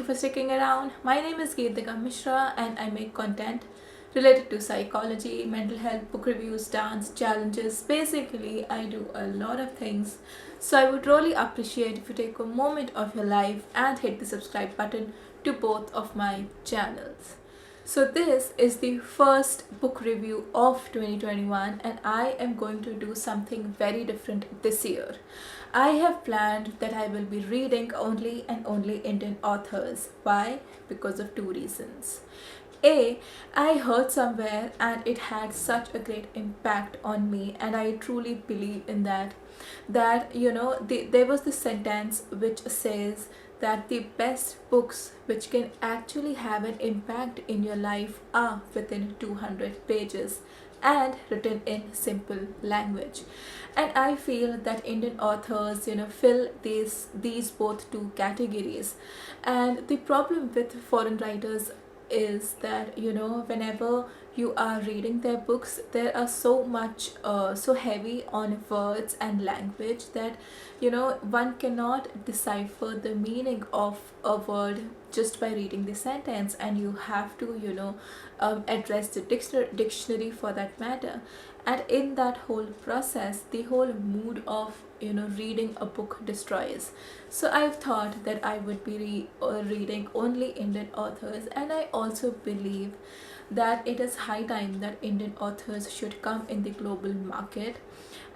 for sticking around. My name is Geetika Mishra and I make content related to psychology, mental health, book reviews, dance, challenges. Basically, I do a lot of things. So I would really appreciate if you take a moment of your life and hit the subscribe button to both of my channels. So this is the first book review of 2021 and I am going to do something very different this year. I have planned that I will be reading only and only Indian authors. Why? Because of two reasons. A, I heard somewhere and it had such a great impact on me, and I truly believe in that. There was this sentence which says that the best books which can actually have an impact in your life are within 200 pages and written in simple language. And I feel that Indian authors fill these both two categories. And the problem with foreign writers is that whenever you are reading their books, there are so heavy on words and language that one cannot decipher the meaning of a word just by reading the sentence, and you have to address the dictionary for that matter. And in that whole process, the whole mood of reading a book destroys. So I've thought that I would be reading only Indian authors, and I also believe that it is high time that Indian authors should come in the global market.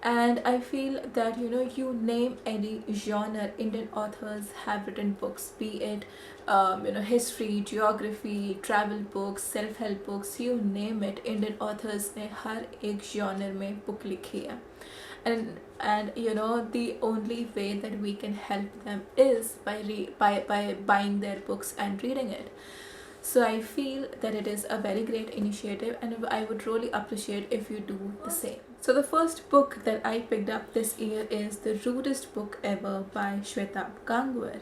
And I feel that you name any genre, Indian authors have written books, be it history, geography, travel books, self-help books, you name it. Indian authors ने हर एक genre में book लिखी है. And the only way that we can help them is by buying their books and reading it. So I feel that it is a very great initiative and I would really appreciate if you do the same. So the first book that I picked up this year is The Rudest Book Ever by Shweta Gangwar.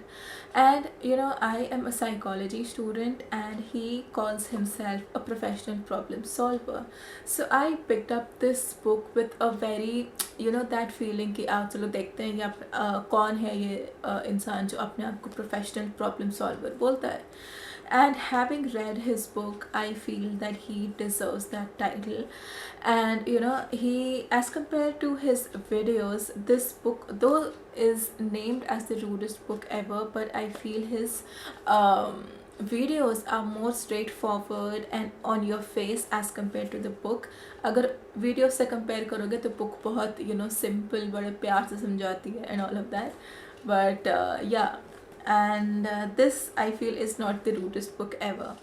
And I am a psychology student and he calls himself a professional problem solver. So I picked up this book with a very that feeling कि आप चलो देखते हैं कि कौन है ये इंसान जो अपने आप को professional problem solver बोलता है. And having read his book, I feel that he deserves that title. And he, as compared to his videos, this book though is named as the rudest book ever, but I feel his videos are more straightforward and on your face as compared to the book. अगर video से compare करोगे तो book बहुत simple, बड़े प्यार से समझाती है and all of that. But yeah, and this I feel is not the rudest book ever.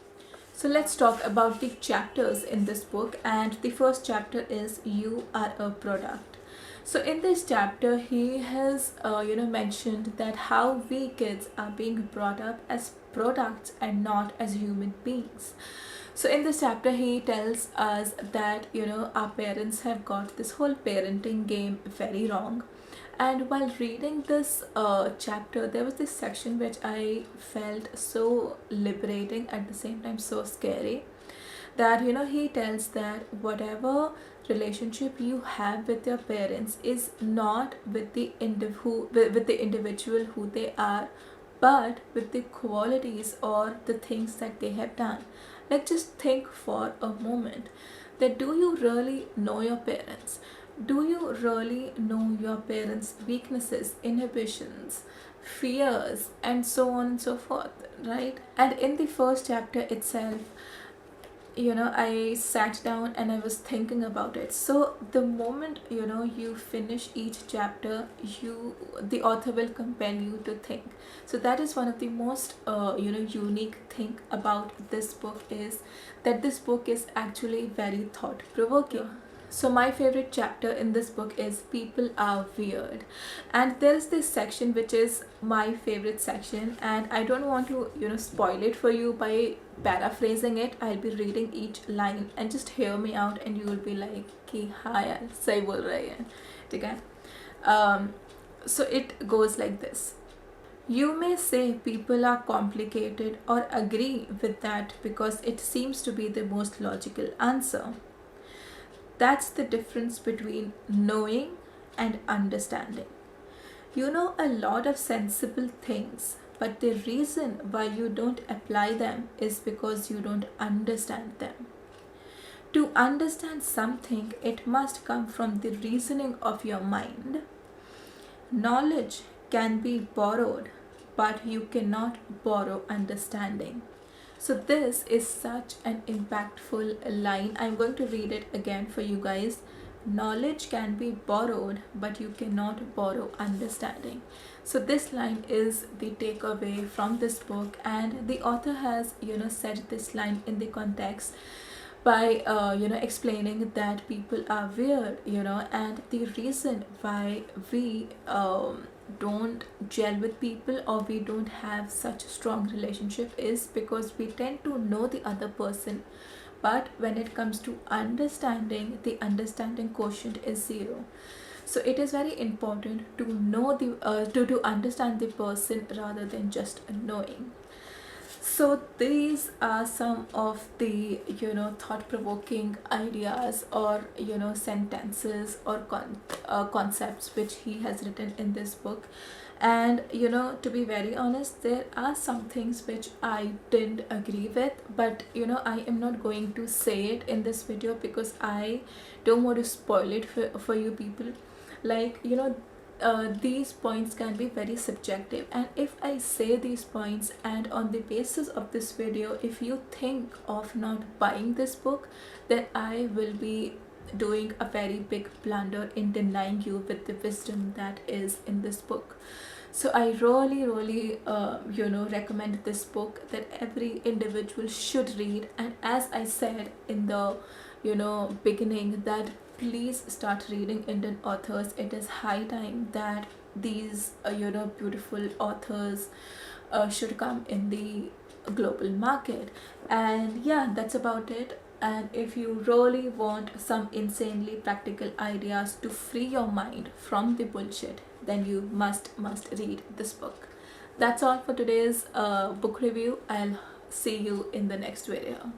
So let's talk about the chapters in this book, and the first chapter is You Are a Product. So in this chapter he has mentioned that how we kids are being brought up as products and not as human beings. So in this chapter he tells us that our parents have got this whole parenting game very wrong. And while reading this chapter, there was this section which I felt so liberating, at the same time so scary, that he tells that whatever relationship you have with your parents is not with the individual who they are, but with the qualities or the things that they have done. Like, just think for a moment that do you really know your parents? Do you really know your parents' weaknesses, inhibitions, fears, and so on and so forth, right? And in the first chapter itself, I sat down and I was thinking about it. So the moment you finish each chapter, the author will compel you to think. So that is one of the most unique thing about this book, is that this book is actually very thought-provoking. So my favorite chapter in this book is People Are Weird, and there's this section which is my favorite section, and I don't want to spoil it for you by paraphrasing it. I'll be reading each line and just hear me out and you will be like कि हाँ यार सही बोल रहे हैं, ठीक है? So it goes like this. You may say people are complicated or agree with that because it seems to be the most logical answer. That's the difference between knowing and understanding. You know a lot of sensible things, but the reason why you don't apply them is because you don't understand them. To understand something, it must come from the reasoning of your mind. Knowledge can be borrowed, but you cannot borrow understanding. So this is such an impactful line. I'm going to read it again for you guys. Knowledge can be borrowed, but you cannot borrow understanding. So this line is the takeaway from this book, and the author has said this line in the context by explaining that people are weird, and the reason why we don't gel with people, or we don't have such a strong relationship, is because we tend to know the other person, but when it comes to understanding, the understanding quotient is zero. So it is very important to know to understand the person rather than just knowing. So these are some of the thought-provoking ideas, or sentences, or concepts which he has written in this book. And to be very honest, there are some things which I didn't agree with, but I am not going to say it in this video because I don't want to spoil it for you people. Like these points can be very subjective, and if I say these points, and on the basis of this video, if you think of not buying this book, then I will be doing a very big blunder in denying you with the wisdom that is in this book. So I really recommend this book, that every individual should read. And as I said in the beginning, that please start reading Indian authors. It is high time that these beautiful authors should come in the global market. And yeah, that's about it. And if you really want some insanely practical ideas to free your mind from the bullshit, then you must read this book. That's all for today's book review. I'll see you in the next video.